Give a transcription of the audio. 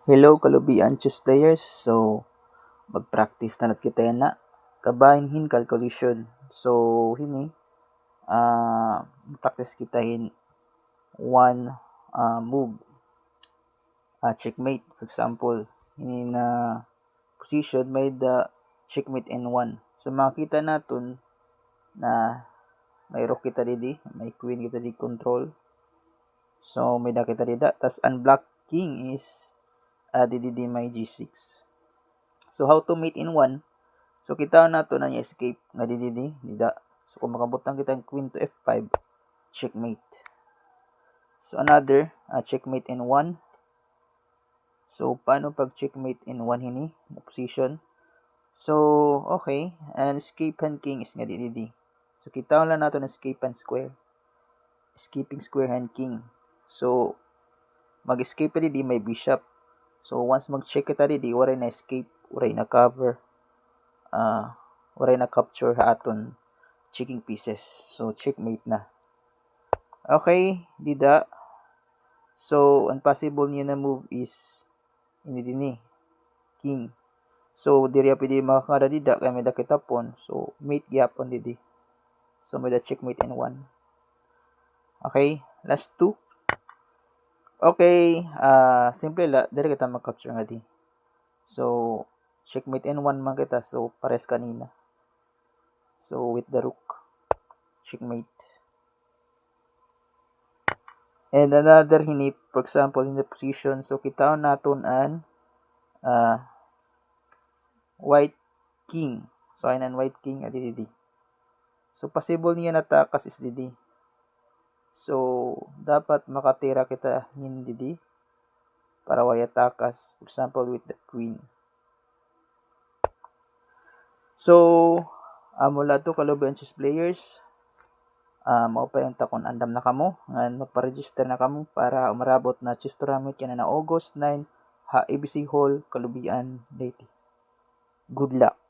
Hello kalubian chess players. So mag-practice na kita yan na kabahinhin calculation. So hini practice kita hin one move checkmate. For example, hini na position may the checkmate in one. So makita naton na may rook kita didi, may queen kita di control. So may da kita dida. Tas unblock king is didi may g6. So how to mate in one? So kita nato na escape nga dida. So kung makabutang kita ang queen to f5, checkmate. So another checkmate in one. So paano pag checkmate in one hini na position? So okay, and escape hand king is nga didi. So kita lang nato na escape hand square. Escaping square hand king. So mag-escape pa didi may bishop. So once mag-check kita didi, waray na escape, waray na cover. Waray na capture ha aton checking pieces. So checkmate na. Okay, dida. So unpossible niya na move is ini dini king. So diri pwede makakada dida kay may dakita pon. So mate gyapon didi. So may da checkmate in one. Okay, last two. Okay, simple la diri kita mag-capture nga di. So checkmate in one man kita, so pares kanina. So with the rook, checkmate. And another hinip, for example, in the position, so kita naton an white king. So ayun white king didi. So possible niya natakas is didi. So dapat makatira kita nin didi para wala takas, for example with the queen. So mula to kalubayan chess players, mao pa yung takon andam na kamo nga magpa-register na kamo para umarabot na chess tournament yan na August 9 ha ABC Hall Kalubian Leyte. Good luck.